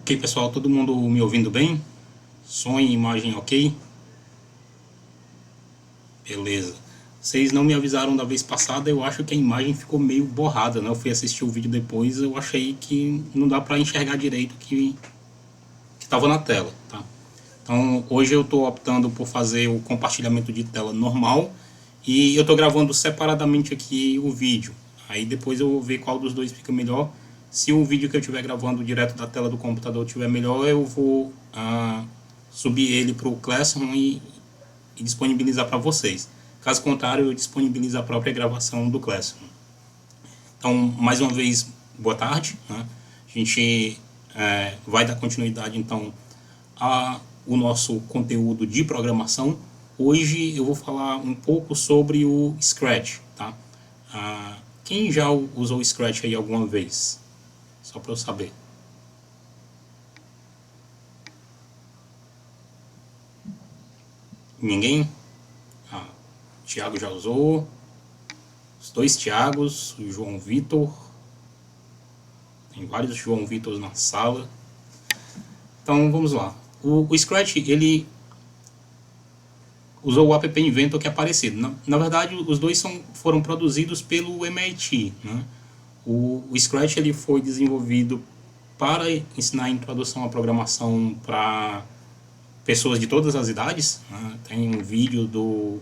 Ok, pessoal, todo mundo me ouvindo bem? Som e imagem ok? Beleza. Vocês não me avisaram da vez passada, eu acho que a imagem ficou meio borrada, né? Eu fui assistir o vídeo depois, eu achei que não dá pra enxergar direito o que estava na tela, tá? Então, hoje eu estou optando por fazer o compartilhamento de tela normal e eu estou gravando separadamente aqui o vídeo. Aí depois eu vou ver qual dos dois fica melhor. Se o vídeo que eu estiver gravando direto da tela do computador estiver melhor, eu vou subir ele para o Classroom e disponibilizar para vocês. Caso contrário, eu disponibilizo a própria gravação do Classroom. Então, mais uma vez, boa tarde, né? A gente vai dar continuidade então o nosso conteúdo de programação. Hoje eu vou falar um pouco sobre o Scratch, tá? Quem já usou o Scratch aí alguma vez? Só para eu saber. Ninguém? O Thiago já usou. Os dois Thiagos, o João Vitor. Tem vários João Vitors na sala. Então vamos lá. O Scratch, ele usou o App Inventor, que é parecido. Na verdade, os dois foram produzidos pelo MIT, né? O Scratch ele foi desenvolvido para ensinar a introdução à programação para pessoas de todas as idades, né? Tem um vídeo do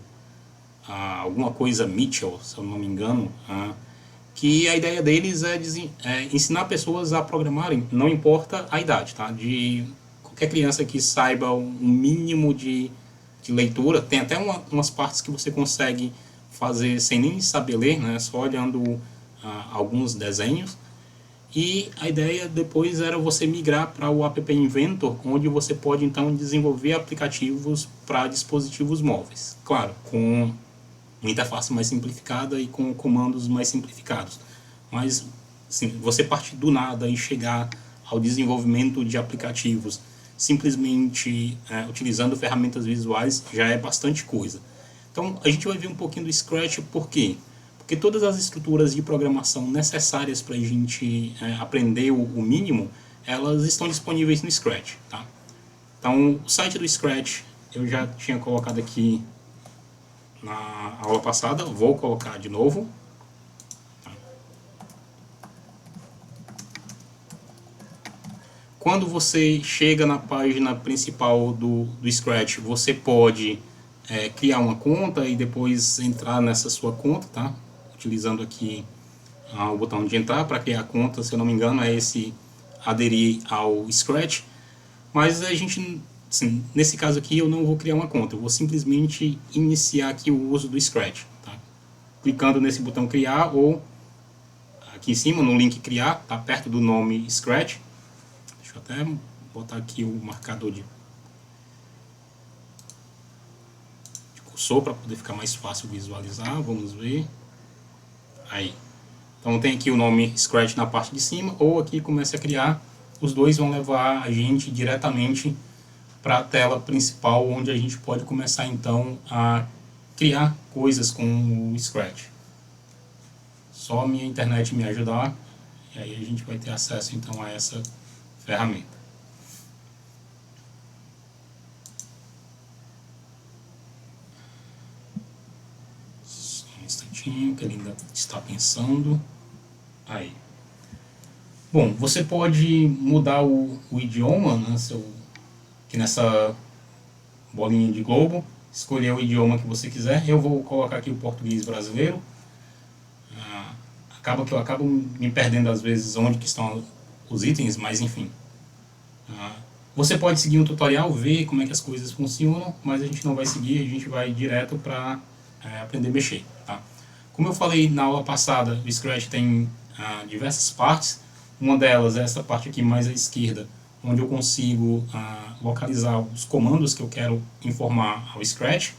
alguma coisa Mitchell, se eu não me engano, que a ideia deles é ensinar pessoas a programarem, não importa a idade, tá? De qualquer criança que saiba um mínimo de leitura, tem até umas partes que você consegue fazer sem nem saber ler, né? Só olhando alguns desenhos. E a ideia depois era você migrar para o App Inventor, onde você pode então desenvolver aplicativos para dispositivos móveis. Claro, com uma interface mais simplificada e com comandos mais simplificados. Mas assim, você partir do nada e chegar ao desenvolvimento de aplicativos simplesmente utilizando ferramentas visuais já é bastante coisa. Então a gente vai ver um pouquinho do Scratch. Por quê? Porque todas as estruturas de programação necessárias para a gente aprender o mínimo, elas estão disponíveis no Scratch, tá? Então o site do Scratch eu já tinha colocado aqui na aula passada, vou colocar de novo. Quando você chega na página principal do Scratch, você pode criar uma conta e depois entrar nessa sua conta, tá? Utilizando aqui o botão de entrar para criar a conta, se eu não me engano é esse aderir ao Scratch. Mas a gente, assim, nesse caso aqui eu não vou criar uma conta, eu vou simplesmente iniciar aqui o uso do Scratch, tá? Clicando nesse botão criar ou aqui em cima no link criar, tá perto do nome Scratch. Deixa eu até botar aqui o marcador de cursor para poder ficar mais fácil visualizar. Vamos ver. Aí. Então tem aqui o nome Scratch na parte de cima, ou aqui comece a criar. Os dois vão levar a gente diretamente para a tela principal, onde a gente pode começar então a criar coisas com o Scratch. Só a minha internet me ajudar, e aí a gente vai ter acesso então a essa ferramenta. Só um instantinho que ele ainda está pensando. Aí. Bom, você pode mudar o idioma, né, aqui nessa bolinha de globo, escolher o idioma que você quiser. Eu vou colocar aqui o português brasileiro. Acaba que eu acabo me perdendo às vezes onde que estão os itens, mas enfim. Você pode seguir um tutorial, ver como é que as coisas funcionam, mas a gente não vai seguir, a gente vai direto para aprender a mexer, tá? Como eu falei na aula passada, o Scratch tem diversas partes. Uma delas é essa parte aqui mais à esquerda, onde eu consigo localizar os comandos que eu quero informar ao Scratch.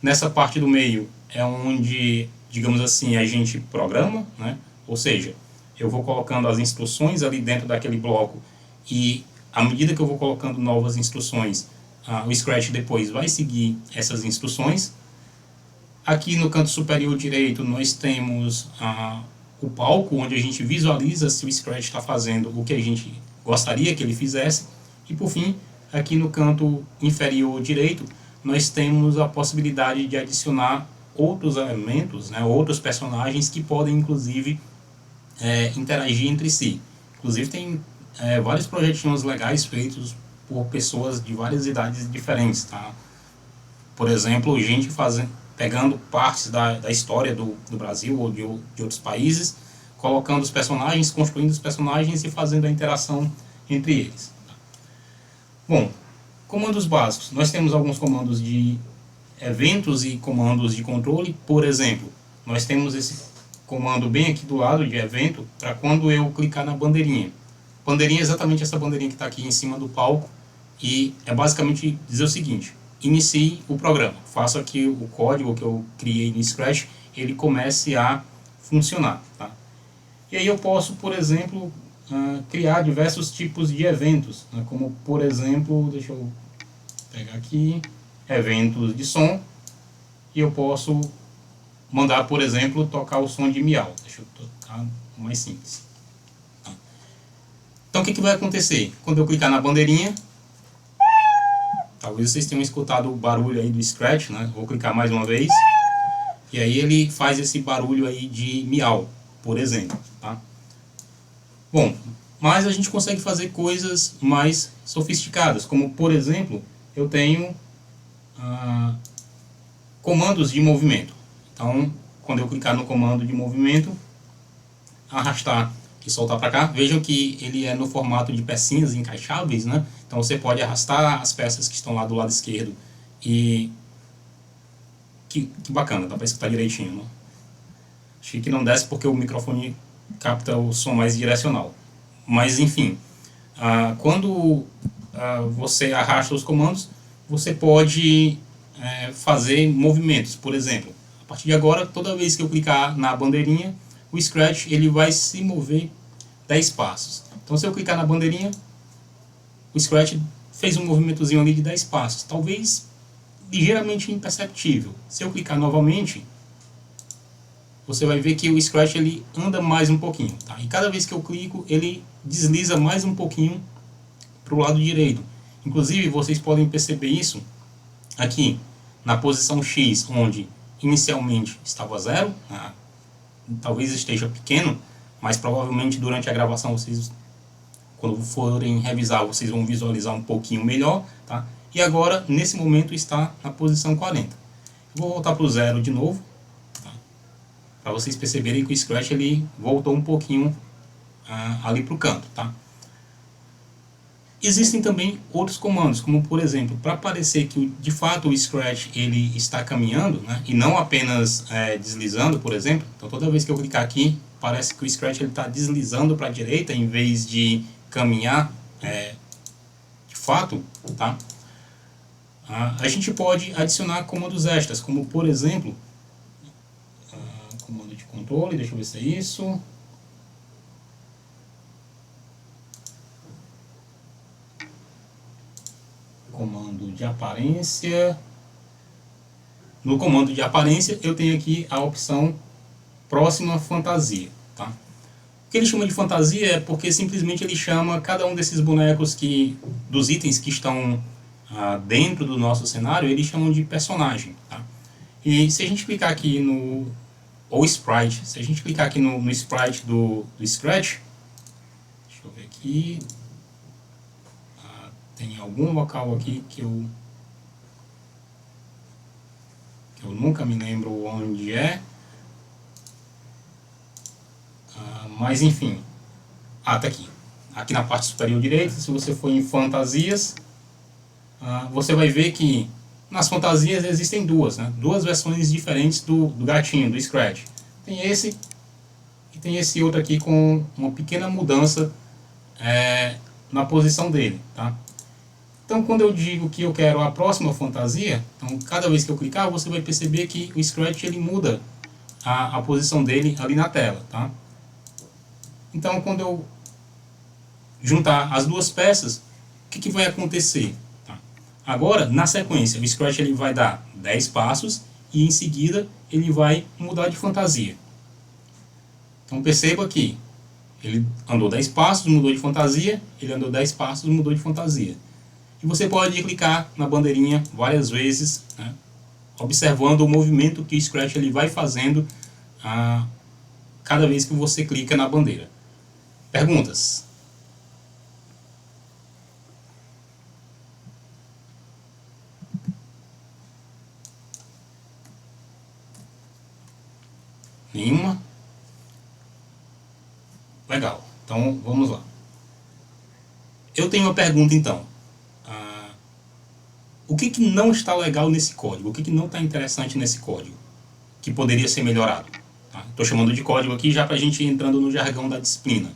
Nessa parte do meio é onde, digamos assim, a gente programa, né? Ou seja, eu vou colocando as instruções ali dentro daquele bloco e à medida que eu vou colocando novas instruções, o Scratch depois vai seguir essas instruções. Aqui no canto superior direito nós temos o palco, onde a gente visualiza se o Scratch está fazendo o que a gente gostaria que ele fizesse. E por fim, aqui no canto inferior direito, nós temos a possibilidade de adicionar outros elementos, né, outros personagens que podem inclusive interagir entre si. Inclusive tem vários projetinhos legais feitos por pessoas de várias idades diferentes, tá? Por exemplo, gente pegando partes da história do Brasil ou de outros países, colocando os personagens, construindo os personagens e fazendo a interação entre eles. Bom, comandos básicos. Nós temos alguns comandos de eventos e comandos de controle. Por exemplo, nós temos esse comando bem aqui do lado de evento para quando eu clicar na bandeirinha. Bandeirinha é exatamente essa bandeirinha que está aqui em cima do palco e é basicamente dizer o seguinte: inicie o programa, faça que o código que eu criei no Scratch ele comece a funcionar, tá? E aí eu posso, por exemplo, criar diversos tipos de eventos, né? Como por exemplo, deixa eu pegar aqui, eventos de som, e eu posso mandar, por exemplo, tocar o som de miau. Deixa eu tocar mais simples. Então o que vai acontecer? Quando eu clicar na bandeirinha, talvez vocês tenham escutado o barulho aí do Scratch, né? Vou clicar mais uma vez, e aí ele faz esse barulho aí de miau, por exemplo, tá? Bom, mas a gente consegue fazer coisas mais sofisticadas, como por exemplo, eu tenho comandos de movimento. Então, quando eu clicar no comando de movimento, arrastar e soltar para cá, vejam que ele é no formato de pecinhas encaixáveis, né? Então você pode arrastar as peças que estão lá do lado esquerdo e... Que bacana, dá para escutar direitinho, né? Achei que não desce porque o microfone capta o som mais direcional. Mas enfim, quando você arrasta os comandos, você pode fazer movimentos. Por exemplo, a partir de agora, toda vez que eu clicar na bandeirinha, o Scratch ele vai se mover 10 passos. Então se eu clicar na bandeirinha, o Scratch fez um movimentozinho ali de 10 passos. Talvez ligeiramente imperceptível. Se eu clicar novamente, você vai ver que o Scratch ele anda mais um pouquinho, tá? E cada vez que eu clico, ele desliza mais um pouquinho para o lado direito. Inclusive, vocês podem perceber isso aqui na posição X, onde inicialmente estava 0, talvez esteja pequeno, mas provavelmente durante a gravação vocês, quando forem revisar, vocês vão visualizar um pouquinho melhor, tá? E agora, nesse momento, está na posição 40. Vou voltar para o 0 de novo, tá? Para vocês perceberem que o Scratch ele voltou um pouquinho ali para o canto, tá? Existem também outros comandos, como por exemplo, para parecer que de fato o Scratch ele está caminhando, né, e não apenas deslizando, por exemplo. Então toda vez que eu clicar aqui, parece que o Scratch está deslizando para a direita em vez de caminhar de fato, tá? A gente pode adicionar comandos extras, como por exemplo, comando de controle, deixa eu ver se é isso. Comando de aparência. No comando de aparência eu tenho aqui a opção próxima fantasia, tá? O que ele chama de fantasia é porque simplesmente ele chama cada um desses bonecos dos itens que estão dentro do nosso cenário, eles chamam de personagem, tá? E se a gente clicar aqui ou sprite, se a gente clicar aqui no sprite do Scratch, deixa eu ver aqui, tem algum local aqui que eu nunca me lembro onde é, mas enfim, tá aqui na parte superior direita. Se você for em fantasias, você vai ver que nas fantasias existem duas versões diferentes do gatinho, do Scratch. Tem esse e tem esse outro aqui com uma pequena mudança na posição dele, tá? Então, quando eu digo que eu quero a próxima fantasia, então cada vez que eu clicar, você vai perceber que o Scratch ele muda a posição dele ali na tela, tá? Então, quando eu juntar as duas peças, o que vai acontecer? Tá? Agora, na sequência, o Scratch ele vai dar 10 passos e em seguida ele vai mudar de fantasia. Então, perceba que Ele andou 10 passos, mudou de fantasia, ele andou 10 passos, mudou de fantasia. E você pode clicar na bandeirinha várias vezes, né, observando o movimento que o Scratch ele vai fazendo cada vez que você clica na bandeira. Perguntas? Nenhuma? Legal. Então, vamos lá. Eu tenho uma pergunta, então. O que não está legal nesse código? O que não está interessante nesse código? Que poderia ser melhorado? Estou chamando de código aqui já para a gente ir entrando no jargão da disciplina.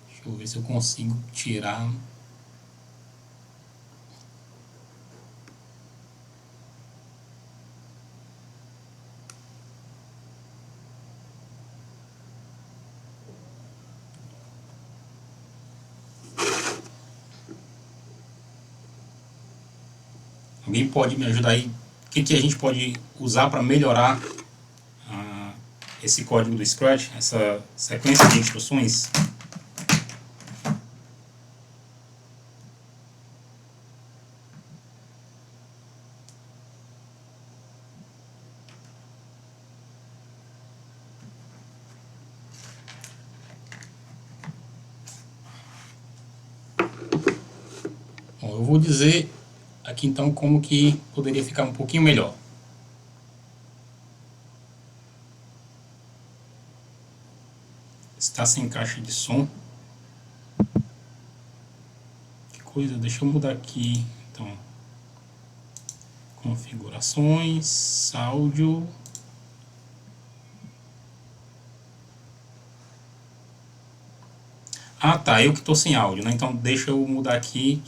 Deixa eu ver se eu consigo tirar... Alguém pode me ajudar aí? O que a gente pode usar para melhorar esse código do Scratch, essa sequência de instruções? Bom, eu vou dizer aqui então como que poderia ficar um pouquinho melhor. Está sem caixa de som. Que coisa, deixa eu mudar aqui então. Configurações, áudio. Ah tá, eu que estou sem áudio, né? Então deixa eu mudar aqui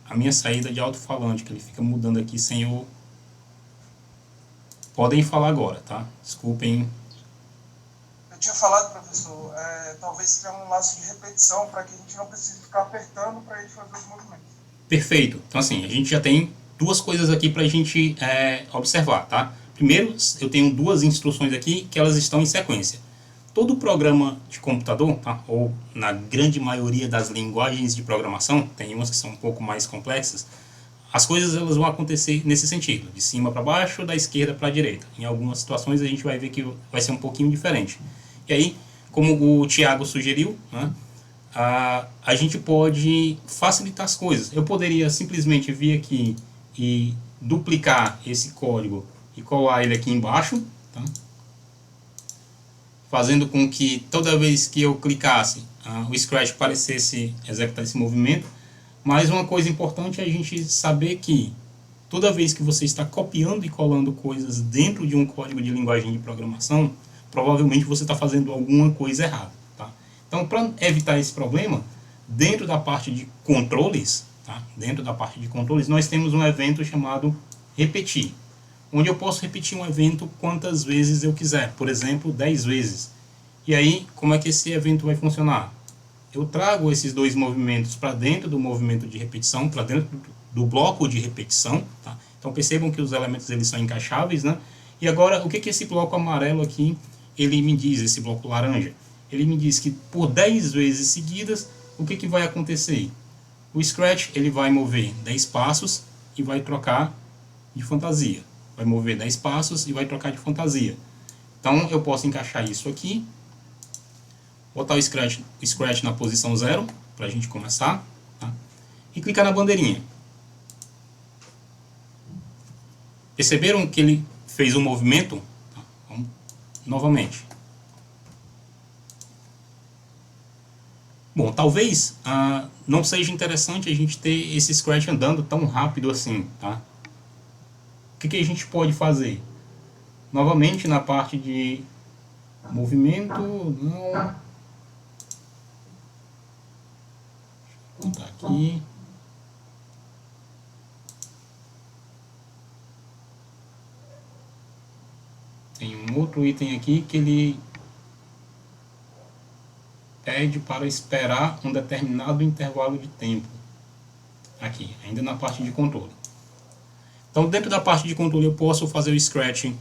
a minha saída de alto-falante, que ele fica mudando aqui sem o... Podem falar agora, tá? Desculpem. Eu tinha falado, professor, talvez criar um laço de repetição para que a gente não precise ficar apertando para ele fazer os movimentos. Perfeito. Então assim, a gente já tem duas coisas aqui para a gente observar, tá? Primeiro, eu tenho duas instruções aqui que elas estão em sequência. Todo programa de computador, tá? Ou na grande maioria das linguagens de programação, tem umas que são um pouco mais complexas, as coisas elas vão acontecer nesse sentido, de cima para baixo, da esquerda para a direita. Em algumas situações a gente vai ver que vai ser um pouquinho diferente. E aí, como o Thiago sugeriu, né, a gente pode facilitar as coisas. Eu poderia simplesmente vir aqui e duplicar esse código e colar ele aqui embaixo, tá? Fazendo com que toda vez que eu clicasse, o Scratch parecesse executar esse movimento. Mas uma coisa importante é a gente saber que toda vez que você está copiando e colando coisas dentro de um código de linguagem de programação, provavelmente você está fazendo alguma coisa errada. Tá? Então, para evitar esse problema, dentro da parte de controles, tá? Dentro da parte de controles, nós temos um evento chamado repetir, onde eu posso repetir um evento quantas vezes eu quiser, por exemplo, 10 vezes. E aí, como é que esse evento vai funcionar? Eu trago esses dois movimentos para dentro do movimento de repetição, para dentro do bloco de repetição. Tá? Então percebam que os elementos eles são encaixáveis, né? E agora, o que esse bloco amarelo aqui, ele me diz, esse bloco laranja? Ele me diz que por 10 vezes seguidas, o que vai acontecer? O Scratch ele vai mover 10 passos e vai trocar de fantasia. Vai mover 10 passos e vai trocar de fantasia. Então eu posso encaixar isso aqui, botar o Scratch na posição 0, para a gente começar, tá? E clicar na bandeirinha. Perceberam que ele fez um movimento? Tá? Vamos novamente. Bom, talvez não seja interessante a gente ter esse Scratch andando tão rápido assim, tá? O que a gente pode fazer? Novamente na parte de movimento, não... Vou botar aqui. Tem um outro item aqui que ele pede para esperar um determinado intervalo de tempo. Aqui, ainda na parte de controle. Então, dentro da parte de controle, eu posso fazer o Scratch.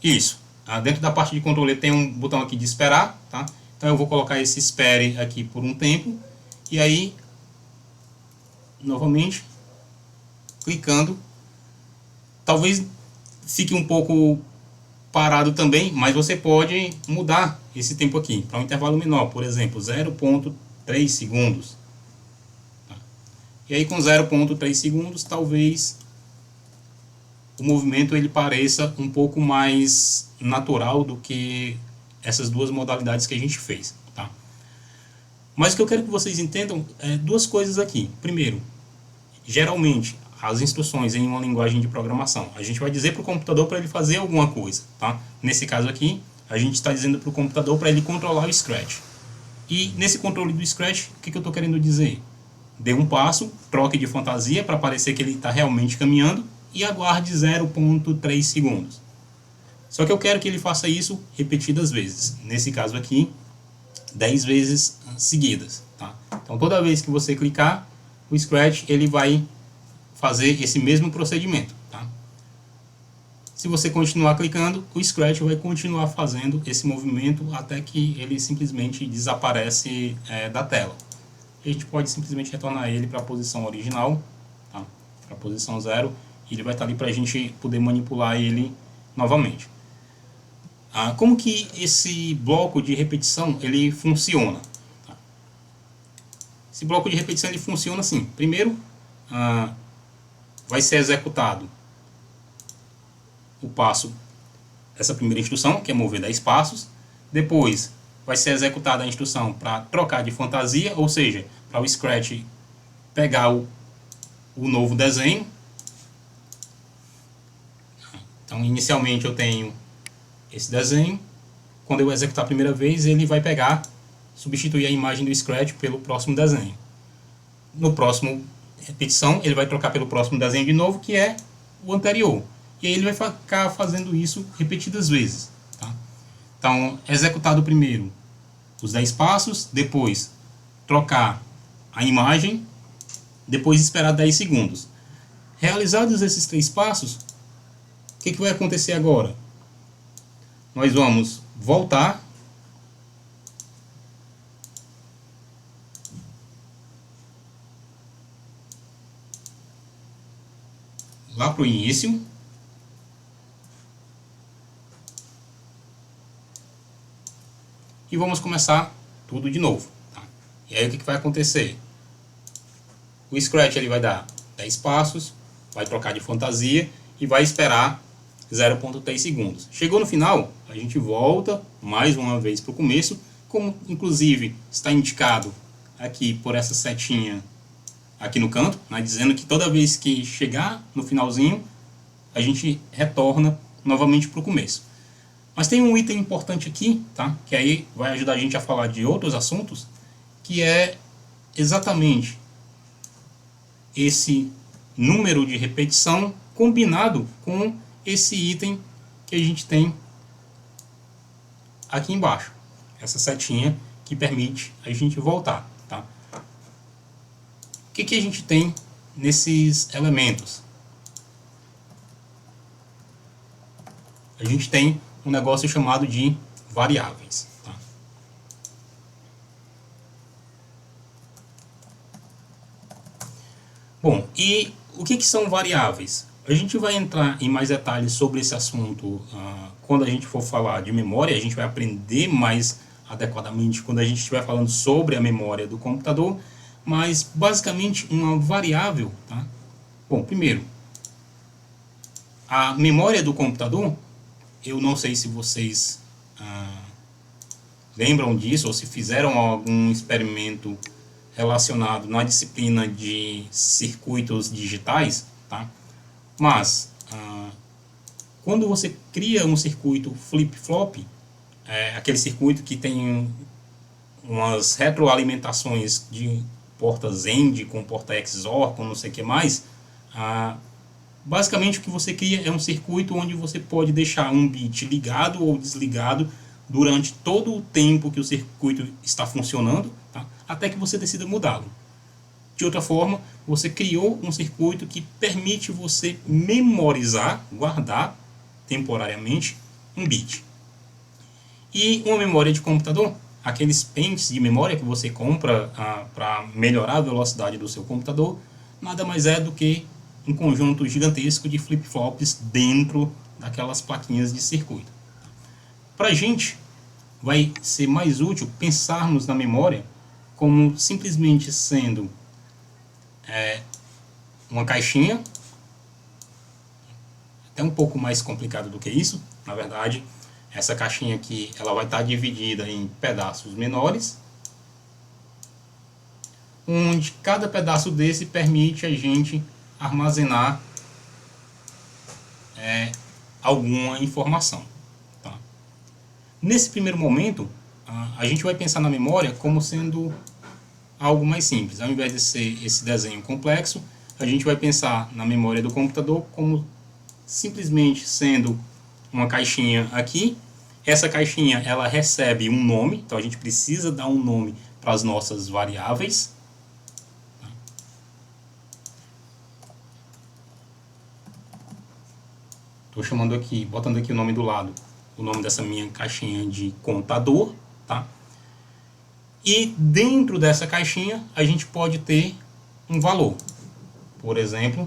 Isso. dentro da parte de controle tem um botão aqui de esperar, tá? Então eu vou colocar esse espere aqui por um tempo, e aí, novamente, clicando, talvez fique um pouco parado também, mas você pode mudar esse tempo aqui para um intervalo menor, por exemplo, 0,3 segundos. E aí com 0,3 segundos, talvez o movimento ele pareça um pouco mais natural do que essas duas modalidades que a gente fez, tá? Mas o que eu quero que vocês entendam é duas coisas aqui. Primeiro, geralmente as instruções em uma linguagem de programação, a gente vai dizer para o computador para ele fazer alguma coisa, tá? Nesse caso aqui, a gente está dizendo para o computador para ele controlar o Scratch. E nesse controle do Scratch, o que eu estou querendo dizer? Dê um passo, troque de fantasia para parecer que ele está realmente caminhando e aguarde 0,3 segundos. Só que eu quero que ele faça isso repetidas vezes. Nesse caso aqui, 10 vezes seguidas, tá? Então toda vez que você clicar, o Scratch ele vai fazer esse mesmo procedimento, tá? Se você continuar clicando, o Scratch vai continuar fazendo esse movimento até que ele simplesmente desaparece da tela. A gente pode simplesmente retornar ele para a posição original, tá? Para a posição 0, e ele vai estar ali para a gente poder manipular ele novamente. Como que esse bloco de repetição ele funciona? Tá? Esse bloco de repetição ele funciona assim. Primeiro, vai ser executado o passo, essa primeira instrução, que é mover 10 passos. Depois, vai ser executada a instrução para trocar de fantasia, ou seja, para o Scratch pegar o novo desenho. Então, inicialmente eu tenho esse desenho. Quando eu executar a primeira vez, ele vai pegar, substituir a imagem do Scratch pelo próximo desenho. No próximo repetição, ele vai trocar pelo próximo desenho de novo, que é o anterior. E aí ele vai ficar fazendo isso repetidas vezes, tá? Então, executado primeiro os 10 passos, depois trocar a imagem, depois esperar 10 segundos. Realizados esses 3 passos, o que vai acontecer agora? Nós vamos voltar lá para o início e vamos começar tudo de novo, tá? E aí o que vai acontecer? O Scratch ele vai dar 10 passos, vai trocar de fantasia e vai esperar 0,3 segundos. Chegou no final, a gente volta mais uma vez para o começo, como inclusive está indicado aqui por essa setinha aqui no canto, né, dizendo que toda vez que chegar no finalzinho, a gente retorna novamente para o começo. Mas tem um item importante aqui, tá? Que aí vai ajudar a gente a falar de outros assuntos, que é exatamente esse número de repetição combinado com esse item que a gente tem aqui embaixo. Essa setinha que permite a gente voltar, tá? O que a gente tem nesses elementos? A gente tem um negócio chamado de variáveis, tá? Bom, e o que são variáveis? A gente vai entrar em mais detalhes sobre esse assunto quando a gente for falar de memória. A gente vai aprender mais adequadamente quando a gente estiver falando sobre a memória do computador. Mas, basicamente, uma variável, tá? Bom, primeiro, a memória do computador, eu não sei se vocês lembram disso ou se fizeram algum experimento relacionado na disciplina de circuitos digitais, tá? Mas, quando você cria um circuito flip-flop, aquele circuito que tem umas retroalimentações de portas AND com porta XOR, com não sei o que mais, basicamente o que você cria é um circuito onde você pode deixar um bit ligado ou desligado durante todo o tempo que o circuito está funcionando, tá? Até que você decida mudá-lo. De outra forma, você criou um circuito que permite você memorizar, guardar temporariamente um bit. E uma memória de computador, aqueles pentes de memória que você compra para melhorar a velocidade do seu computador, nada mais é do que um conjunto gigantesco de flip-flops dentro daquelas plaquinhas de circuito. Para a gente, vai ser mais útil pensarmos na memória como simplesmente sendo uma caixinha, até um pouco mais complicado do que isso, na verdade. Essa caixinha aqui, ela vai estar dividida em pedaços menores, onde cada pedaço desse permite a gente armazenar alguma informação. Tá? Nesse primeiro momento, a gente vai pensar na memória como sendo algo mais simples. Ao invés de ser esse desenho complexo, a gente vai pensar na memória do computador como simplesmente sendo uma caixinha aqui. Essa caixinha, ela recebe um nome, então a gente precisa dar um nome para as nossas variáveis. Estou chamando aqui, botando aqui o nome do lado, o nome dessa minha caixinha de contador, tá? E dentro dessa caixinha a gente pode ter um valor. Por exemplo,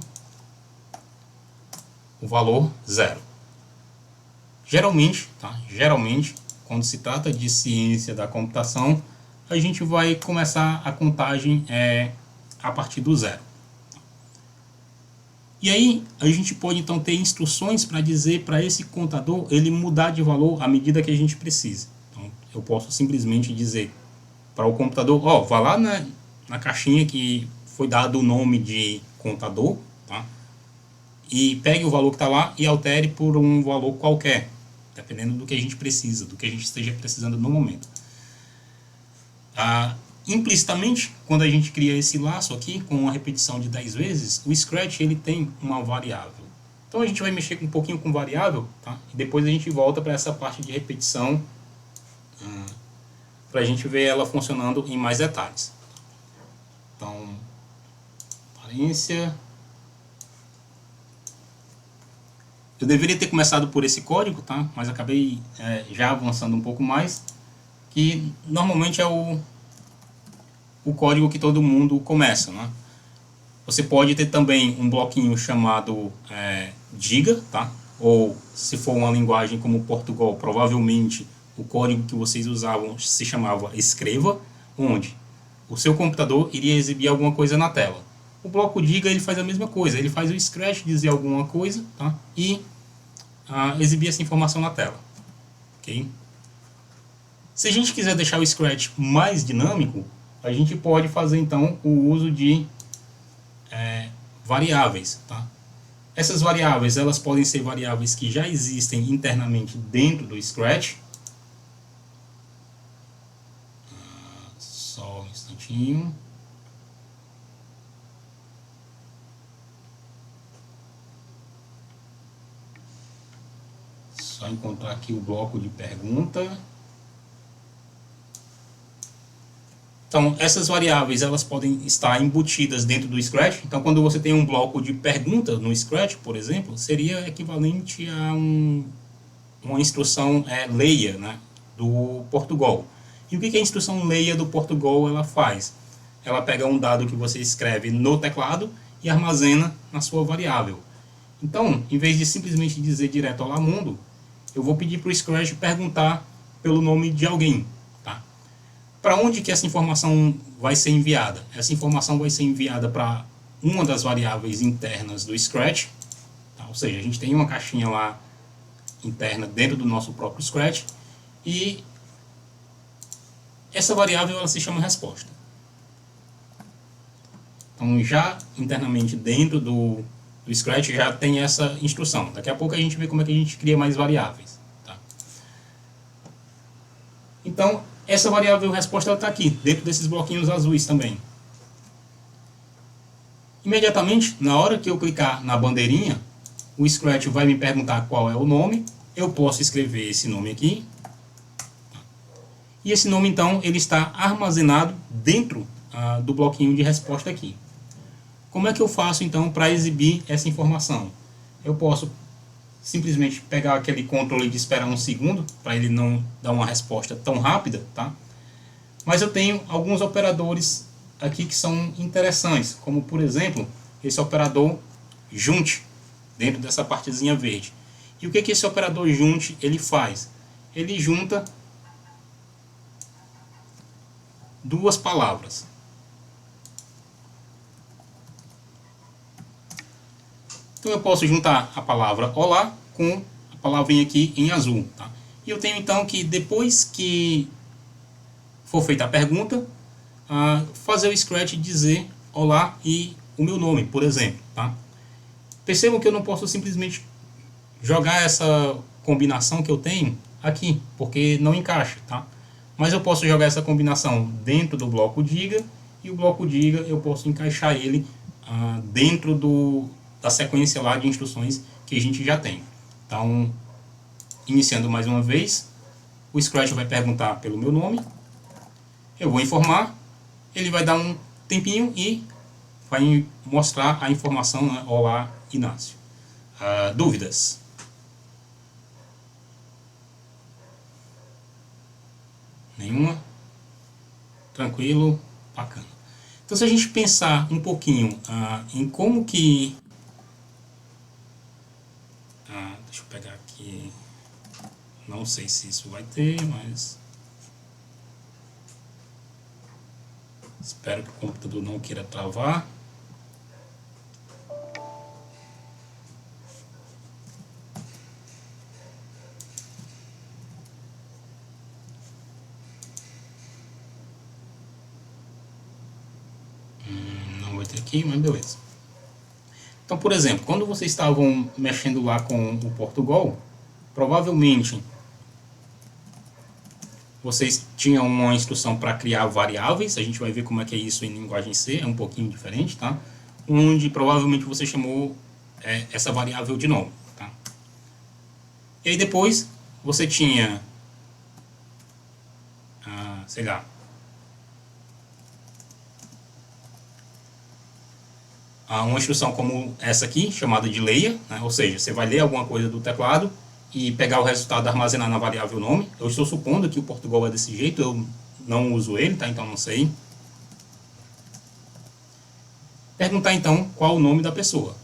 o valor 0. Geralmente, quando se trata de ciência da computação, a gente vai começar a contagem a partir do 0. E aí a gente pode então ter instruções para dizer para esse contador ele mudar de valor à medida que a gente precisa. Então eu posso simplesmente dizer para o computador, vá lá na caixinha que foi dado o nome de contador, tá? E pegue o valor que está lá e altere por um valor qualquer, dependendo do que a gente precisa, do que a gente esteja precisando no momento. Implicitamente, quando a gente cria esse laço aqui, com uma repetição de 10 vezes, o Scratch ele tem uma variável. Então a gente vai mexer um pouquinho com variável, tá? E depois a gente volta para essa parte de repetição, para a gente ver ela funcionando em mais detalhes. Então, aparência... Eu deveria ter começado por esse código, tá? Mas acabei já avançando um pouco mais, que normalmente é o código que todo mundo começa, né? Você pode ter também um bloquinho chamado Diga, tá? Ou se for uma linguagem como Portugal, provavelmente o código que vocês usavam se chamava Escreva, onde o seu computador iria exibir alguma coisa na tela. O bloco Diga ele faz a mesma coisa, ele faz o Scratch dizer alguma coisa, tá? E exibir essa informação na tela. Okay? Se a gente quiser deixar o Scratch mais dinâmico, a gente pode fazer então o uso de variáveis. Tá? Essas variáveis elas podem ser variáveis que já existem internamente dentro do Scratch. Só um instantinho. Só encontrar aqui o bloco de pergunta. Então, essas variáveis elas podem estar embutidas dentro do Scratch. Então, quando você tem um bloco de pergunta no Scratch, por exemplo, seria equivalente a uma instrução leia, né, do Portugal. E o que a instrução leia do Portugal ela faz? Ela pega um dado que você escreve no teclado e armazena na sua variável. Então, em vez de simplesmente dizer direto olá mundo, eu vou pedir para o Scratch perguntar pelo nome de alguém. Para onde que essa informação vai ser enviada? Essa informação vai ser enviada para uma das variáveis internas do Scratch. Tá? Ou seja, a gente tem uma caixinha lá interna dentro do nosso próprio Scratch. E essa variável ela se chama resposta. Então já internamente dentro do Scratch já tem essa instrução. Daqui a pouco a gente vê como é que a gente cria mais variáveis. Tá? Então, essa variável resposta está aqui, dentro desses bloquinhos azuis também. Imediatamente, na hora que eu clicar na bandeirinha, o Scratch vai me perguntar qual é o nome. Eu posso escrever esse nome aqui. E esse nome, então, ele está armazenado dentro do bloquinho de resposta aqui. Como é que eu faço, então, para exibir essa informação? Eu posso simplesmente pegar aquele controle de esperar um segundo, para ele não dar uma resposta tão rápida, tá? Mas eu tenho alguns operadores aqui que são interessantes, como por exemplo, esse operador JUNT, dentro dessa partezinha verde. E o que esse operador JUNT ele faz? Ele junta duas palavras. Então eu posso juntar a palavra olá com a palavrinha aqui em azul, tá? E eu tenho então que depois que for feita a pergunta, fazer o Scratch dizer olá e o meu nome, por exemplo, tá? Percebam que eu não posso simplesmente jogar essa combinação que eu tenho aqui, porque não encaixa, tá? Mas eu posso jogar essa combinação dentro do bloco diga, e o bloco diga eu posso encaixar ele dentro da sequência lá de instruções que a gente já tem. Então, iniciando mais uma vez, o Scratch vai perguntar pelo meu nome, eu vou informar, ele vai dar um tempinho e vai mostrar a informação, né? Olá, Inácio. Dúvidas? Nenhuma? Tranquilo? Bacana. Então, se a gente pensar um pouquinho em como que... deixa eu pegar aqui... Não sei se isso vai ter, mas... Espero que o computador não queira travar. Não vai ter aqui, mas beleza. Então, por exemplo, quando vocês estavam mexendo lá com o Portugal, provavelmente vocês tinham uma instrução para criar variáveis. A gente vai ver como é que é isso em linguagem C, é um pouquinho diferente, tá? Onde provavelmente você chamou essa variável de nome, tá? E aí depois você tinha, sei lá, uma instrução como essa aqui, chamada de leia, né? Ou seja, você vai ler alguma coisa do teclado e pegar o resultado, armazenar na variável nome. Eu estou supondo que o Portugal é desse jeito, eu não uso ele, tá? Então não sei. Perguntar então qual o nome da pessoa.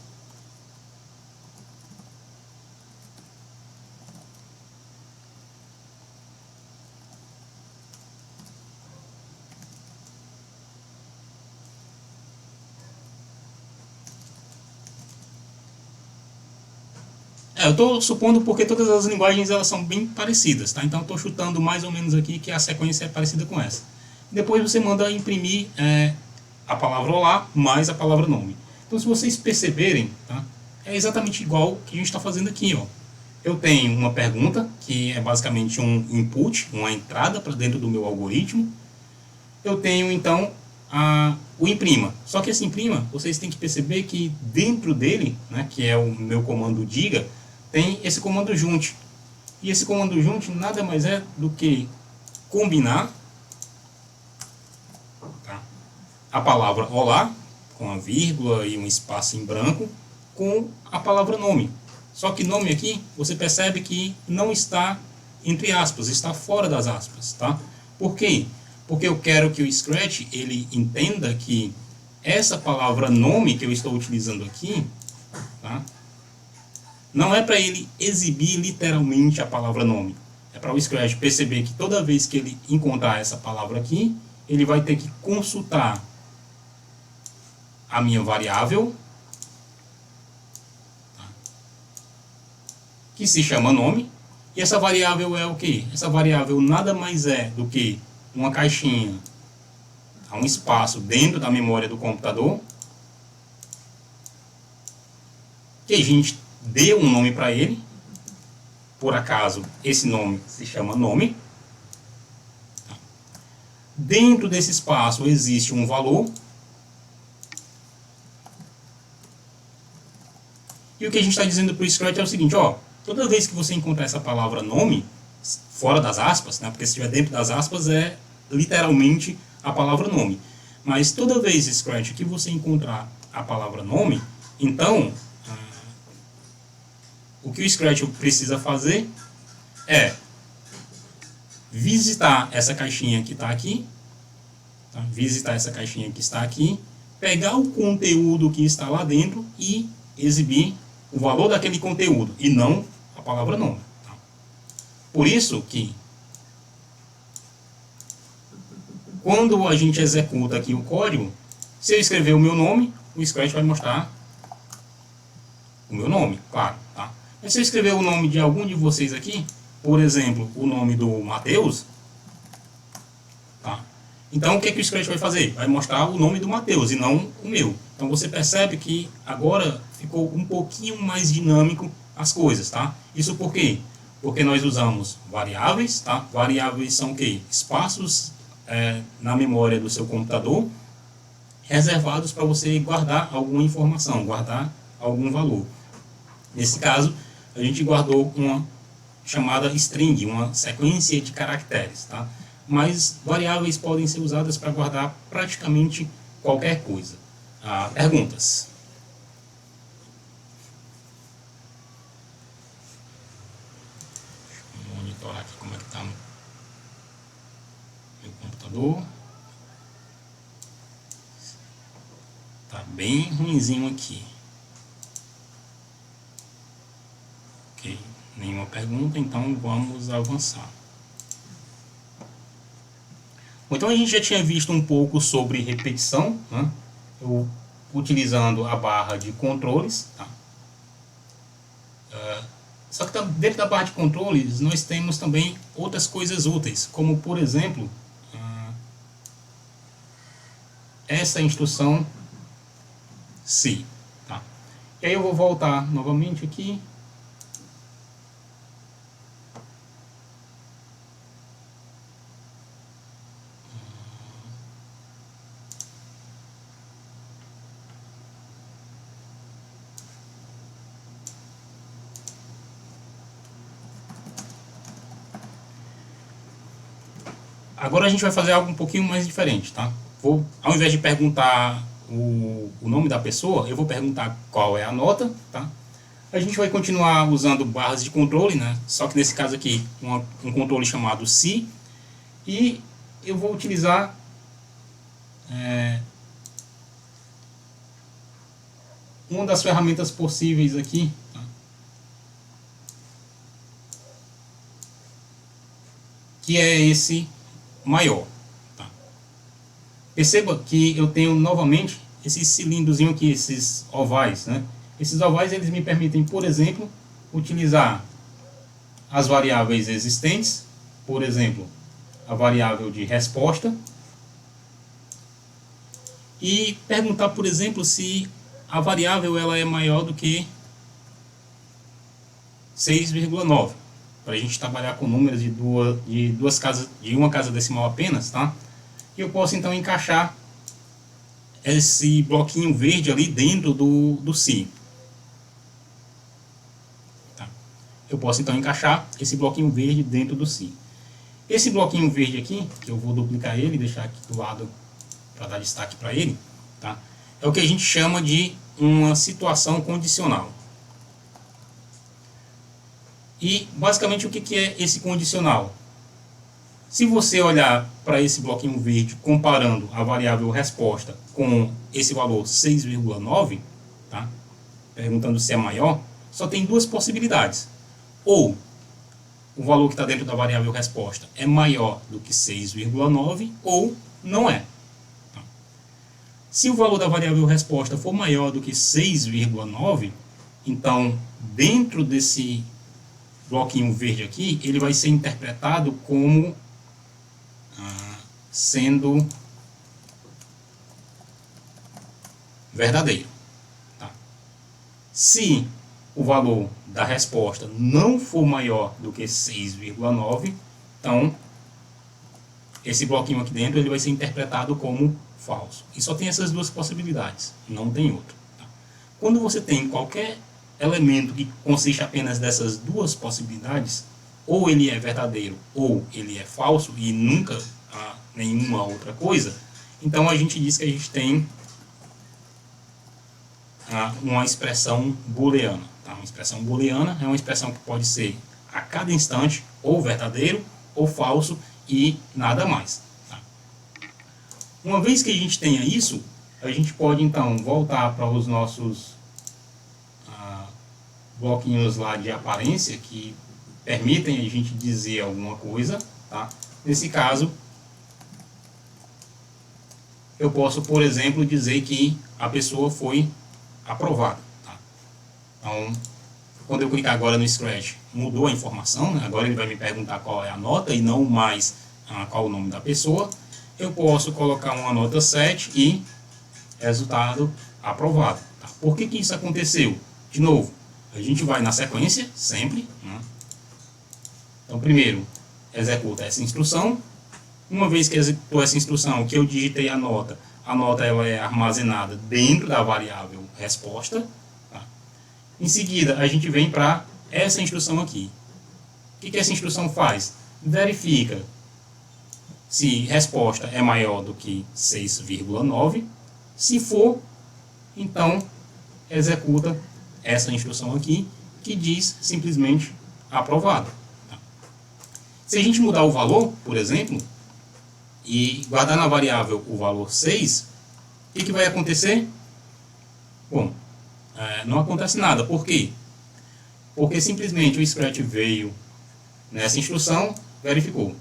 Eu estou supondo porque todas as linguagens elas são bem parecidas, tá? Então eu estou chutando mais ou menos aqui que a sequência é parecida com essa. Depois você manda imprimir a palavra olá mais a palavra nome. Então se vocês perceberem, tá? É exatamente igual o que a gente está fazendo aqui, ó. Eu tenho uma pergunta, que é basicamente um input, uma entrada para dentro do meu algoritmo. Eu tenho então o imprima. Só que esse imprima, vocês têm que perceber que dentro dele, né, que é o meu comando diga, tem esse comando junte. E esse comando junte nada mais é do que combinar, tá, a palavra olá, com a vírgula e um espaço em branco, com a palavra nome. Só que nome aqui, você percebe que não está entre aspas, está fora das aspas, tá? Por quê? Porque eu quero que o Scratch ele entenda que essa palavra nome que eu estou utilizando aqui, tá, não é para ele exibir literalmente a palavra nome. É para o Scratch perceber que toda vez que ele encontrar essa palavra aqui, ele vai ter que consultar a minha variável, tá, que se chama nome. E essa variável é o quê? Essa variável nada mais é do que uma caixinha, um espaço dentro da memória do computador, que a gente deu um nome para ele. Por acaso, esse nome se chama nome. Dentro desse espaço existe um valor. E o que a gente está dizendo para o Scratch é o seguinte, ó, toda vez que você encontrar essa palavra nome, fora das aspas, né, porque se estiver dentro das aspas é literalmente a palavra nome. Mas toda vez, Scratch, que você encontrar a palavra nome, então o que o Scratch precisa fazer é visitar essa caixinha que está aqui, tá? Visitar essa caixinha que está aqui, pegar o conteúdo que está lá dentro e exibir o valor daquele conteúdo e não a palavra nome. Tá? Por isso que quando a gente executa aqui o código, se eu escrever o meu nome, o Scratch vai mostrar o meu nome, claro. Tá? Mas se eu escrever o nome de algum de vocês aqui, por exemplo, o nome do Matheus, tá? Então o que, que o Scratch vai fazer? Vai mostrar o nome do Matheus e não o meu. Então você percebe que agora ficou um pouquinho mais dinâmico as coisas, tá? Isso por quê? Porque nós usamos variáveis, tá? Variáveis são o quê? Espaços na memória do seu computador reservados para você guardar alguma informação, guardar algum valor. Nesse caso, a gente guardou uma chamada string, uma sequência de caracteres, tá? Mas variáveis podem ser usadas para guardar praticamente qualquer coisa. Perguntas? Vou monitorar aqui como é que está meu computador. Tá bem ruinzinho aqui. Ok, nenhuma pergunta, então vamos avançar. Então a gente já tinha visto um pouco sobre repetição, né? Utilizando a barra de controles. Tá? Só que dentro da barra de controles nós temos também outras coisas úteis, como por exemplo essa instrução se. Tá? E aí eu vou voltar novamente aqui. Agora a gente vai fazer algo um pouquinho mais diferente, tá? Ao invés de perguntar o nome da pessoa, eu vou perguntar qual é a nota, tá? A gente vai continuar usando barras de controle, né? Só que nesse caso aqui, um controle chamado se. E eu vou utilizar uma das ferramentas possíveis aqui, tá? Que é esse maior. Tá? Perceba que eu tenho novamente esse cilindrozinho aqui, esses ovais, né? Esses ovais eles me permitem, por exemplo, utilizar as variáveis existentes, por exemplo, a variável de resposta, e perguntar, por exemplo, se a variável ela é maior do que 6,9. Para a gente trabalhar com números de uma casa decimal apenas, tá? E eu posso então encaixar esse bloquinho verde ali dentro do se. Tá? Eu posso então encaixar esse bloquinho verde dentro do se. Esse bloquinho verde aqui, que eu vou duplicar ele e deixar aqui do lado para dar destaque para ele, tá? É o que a gente chama de uma situação condicional. E basicamente o que é esse condicional? Se você olhar para esse bloquinho verde comparando a variável resposta com esse valor 6,9, tá? Perguntando se é maior, só tem duas possibilidades. Ou o valor que está dentro da variável resposta é maior do que 6,9 ou não é. Tá? Se o valor da variável resposta for maior do que 6,9, então dentro desse bloquinho verde aqui, ele vai ser interpretado como sendo verdadeiro. Tá? Se o valor da resposta não for maior do que 6,9, então esse bloquinho aqui dentro ele vai ser interpretado como falso. E só tem essas duas possibilidades, não tem outro. Tá? Quando você tem qualquer elemento que consiste apenas dessas duas possibilidades, ou ele é verdadeiro ou ele é falso e nunca nenhuma outra coisa, então a gente diz que a gente tem uma expressão booleana. Tá? Uma expressão booleana é uma expressão que pode ser a cada instante ou verdadeiro ou falso e nada mais. Tá? Uma vez que a gente tenha isso, a gente pode então voltar para os nossos bloquinhos lá de aparência que permitem a gente dizer alguma coisa. Tá? Nesse caso, eu posso, por exemplo, dizer que a pessoa foi aprovada. Tá? Então, quando eu clicar agora no Scratch, mudou a informação, né? Agora ele vai me perguntar qual é a nota e não mais qual o nome da pessoa. Eu posso colocar uma nota 7 e resultado aprovado. Tá? Por que isso aconteceu? De novo, a gente vai na sequência, sempre. Né? Então, primeiro, executa essa instrução. Uma vez que executou essa instrução, que eu digitei a nota ela é armazenada dentro da variável resposta. Tá? Em seguida, a gente vem para essa instrução aqui. O que essa instrução faz? Verifica se resposta é maior do que 6,9. Se for, então executa essa instrução aqui, que diz simplesmente aprovado. Tá? Se a gente mudar o valor, por exemplo, e guardar na variável o valor 6, o que vai acontecer? Bom, não acontece nada. Por quê? Porque simplesmente o Scratch veio nessa instrução, verificou.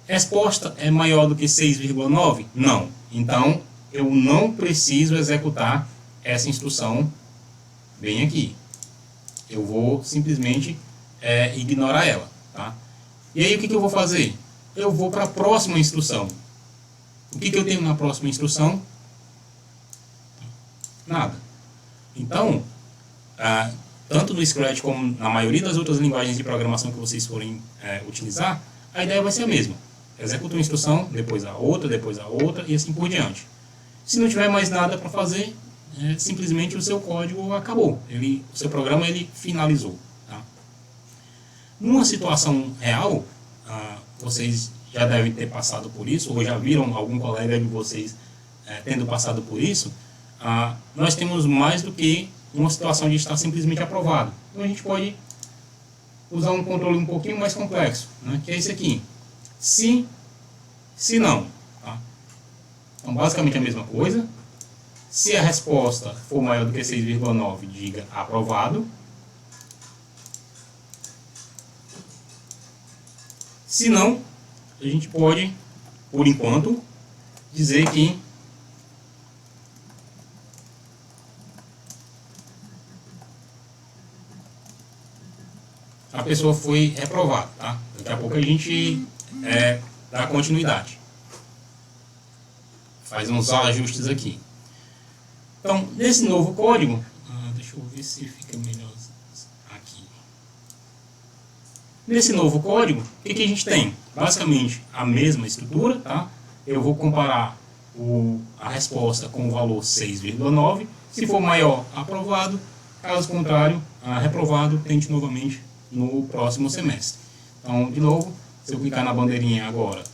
Resposta é maior do que 6,9? Não. Então, eu não preciso executar essa instrução bem aqui. Eu vou simplesmente ignorar ela. Tá? E aí, o que eu vou fazer? Eu vou para a próxima instrução. O que eu tenho na próxima instrução? Nada. Então, tanto no Scratch como na maioria das outras linguagens de programação que vocês forem utilizar, a ideia vai ser a mesma. Executa uma instrução, depois a outra e assim por diante. Se não tiver mais nada para fazer, simplesmente o seu código acabou. O seu programa ele finalizou. Tá? Numa situação real, vocês já devem ter passado por isso, ou já viram algum colega de vocês tendo passado por isso. Nós temos mais do que uma situação de estar simplesmente aprovado. Então a gente pode usar um controle um pouquinho mais complexo, né, que é esse aqui. Se não. Tá? Então basicamente a mesma coisa. Se a resposta for maior do que 6,9, diga aprovado. Se não, a gente pode, por enquanto, dizer que a pessoa foi reprovada. Tá? Daqui a pouco a gente dá continuidade. Faz uns ajustes aqui. Então, nesse novo código, deixa eu ver se fica melhor aqui. Nesse novo código, o que a gente tem? Basicamente a mesma estrutura. Tá? Eu vou comparar a resposta com o valor 6,9. Se for maior, aprovado. Caso contrário, reprovado, tente novamente no próximo semestre. Então, de novo, se eu clicar na bandeirinha agora,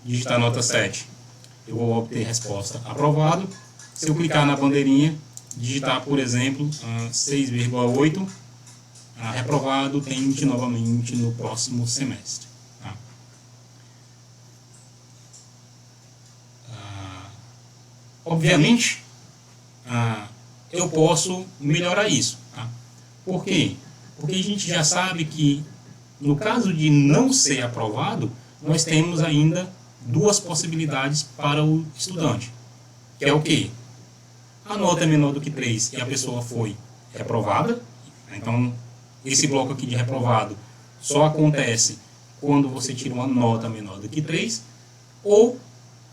digitar nota 7, eu vou obter resposta aprovado. Se eu clicar na bandeirinha, digitar, por exemplo, 6,8, reprovado, tente novamente no próximo semestre. Tá? Obviamente, eu posso melhorar isso. Tá? Por quê? Porque a gente já sabe que, no caso de não ser aprovado, nós temos ainda duas possibilidades para o estudante. Que é o quê? A nota é menor do que 3 e a pessoa foi reprovada. Então, esse bloco aqui de reprovado só acontece quando você tira uma nota menor do que 3, ou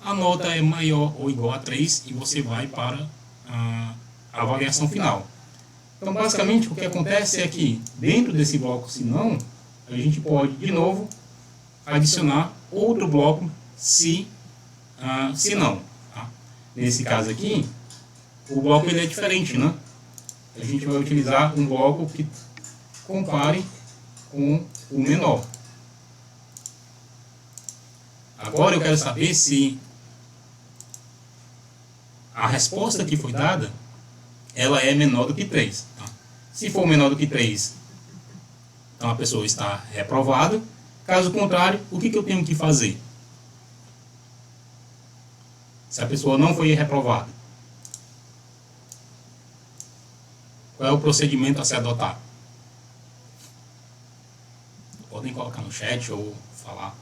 a nota é maior ou igual a 3 e você vai para a avaliação final. Então, basicamente, o que acontece é que, dentro desse bloco se não, a gente pode, de novo, adicionar outro bloco se não. Tá? Nesse caso aqui, o bloco ele é diferente, né? A gente vai utilizar um bloco que compare com o menor. Agora eu quero saber se a resposta que foi dada ela é menor do que 3. Tá? Se for menor do que 3, então a pessoa está reprovada. Caso contrário, o que eu tenho que fazer? Se a pessoa não foi reprovada, qual é o procedimento a se adotar? Podem colocar no chat ou falar.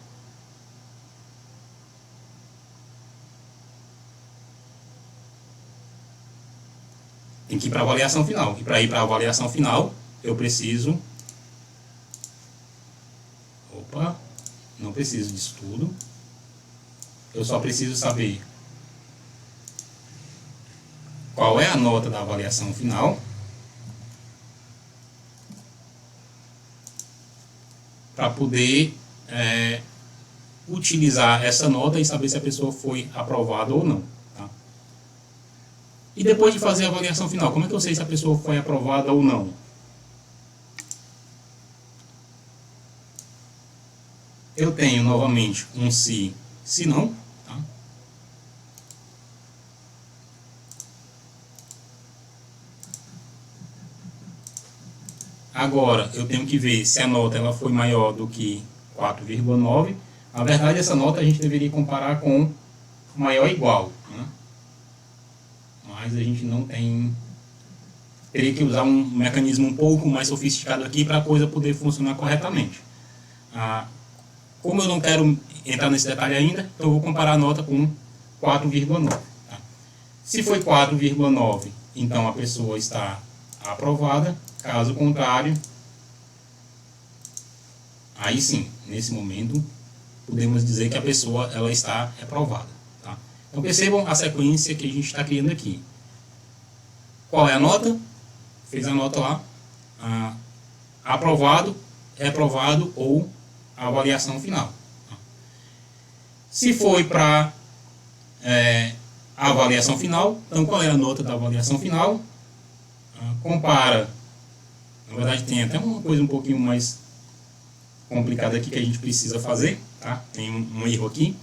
Tem que ir para a avaliação final. E para ir para a avaliação final, eu preciso... Opa, não preciso disso tudo. Eu só preciso saber qual é a nota da avaliação final, para poder utilizar essa nota e saber se a pessoa foi aprovada ou não. Tá? E depois de fazer a avaliação final, como é que eu sei se a pessoa foi aprovada ou não? Eu tenho novamente um se não. Tá? Agora eu tenho que ver se a nota ela foi maior do que 4,9. Na verdade, essa nota a gente deveria comparar com maior ou igual. Né? Mas a gente não tem... Teria que usar um mecanismo um pouco mais sofisticado aqui para a coisa poder funcionar corretamente. Como eu não quero entrar nesse detalhe ainda, então eu vou comparar a nota com 4,9. Tá? Se foi 4,9, então a pessoa está aprovada. Caso contrário, aí sim, nesse momento, podemos dizer que a pessoa ela está reprovada. Tá? Então percebam a sequência que a gente está criando aqui. Qual é a nota? Fez a nota lá. Aprovado, reprovado ou a avaliação final. Se foi para a avaliação final, então qual é a nota da avaliação final? Compara. Na verdade tem até uma coisa um pouquinho mais complicada aqui que a gente precisa fazer, tá? Tem um erro aqui.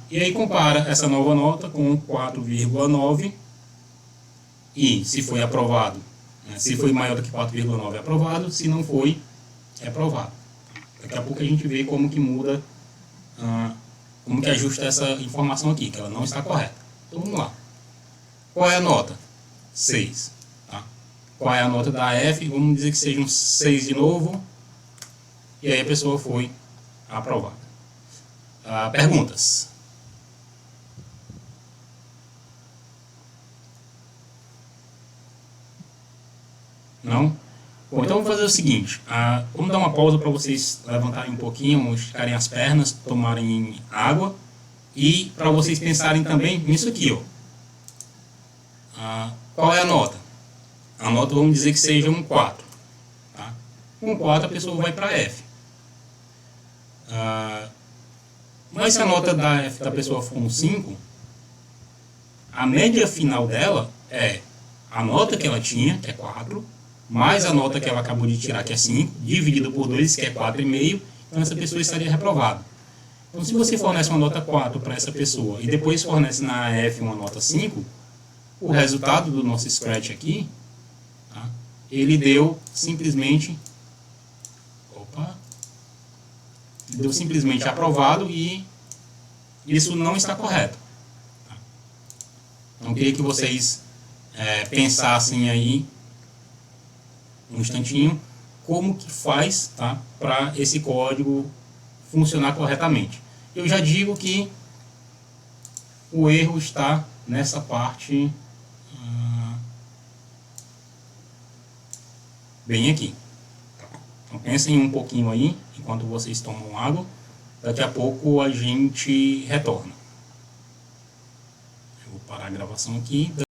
E aí compara essa nova nota com 4,9 e se foi aprovado, né? Se foi maior do que 4,9 é aprovado, se não foi, é aprovado. Daqui a pouco a gente vê como que muda, como que ajusta essa informação aqui, que ela não está correta. Então vamos lá. Qual é a nota? 6. Tá? Qual é a nota da F? Vamos dizer que seja um 6 de novo. E aí a pessoa foi aprovada. Perguntas? Não? Bom, então vamos fazer o seguinte. Vamos dar uma pausa para vocês levantarem um pouquinho, esticarem as pernas, tomarem água. E para vocês pensarem também nisso aqui. Qual é a nota? A nota vamos dizer que seja um 4. Tá? Com 4 a pessoa vai para F. Mas se a nota da F da pessoa for um 5, a média final dela é a nota que ela tinha, que é 4, mais a nota que ela acabou de tirar, que é 5, dividido por 2, que é 4,5, então essa pessoa estaria reprovada. Então se você fornece uma nota 4 para essa pessoa e depois fornece na F uma nota 5, o resultado do nosso Scratch aqui, tá, ele deu simplesmente aprovado e isso não está correto. Tá? Então eu queria que vocês pensassem aí um instantinho como que faz, tá, para esse código funcionar corretamente. Eu já digo que o erro está nessa parte bem aqui. Então pensem um pouquinho aí enquanto vocês tomam água. Daqui a pouco a gente retorna. Eu vou parar a gravação aqui.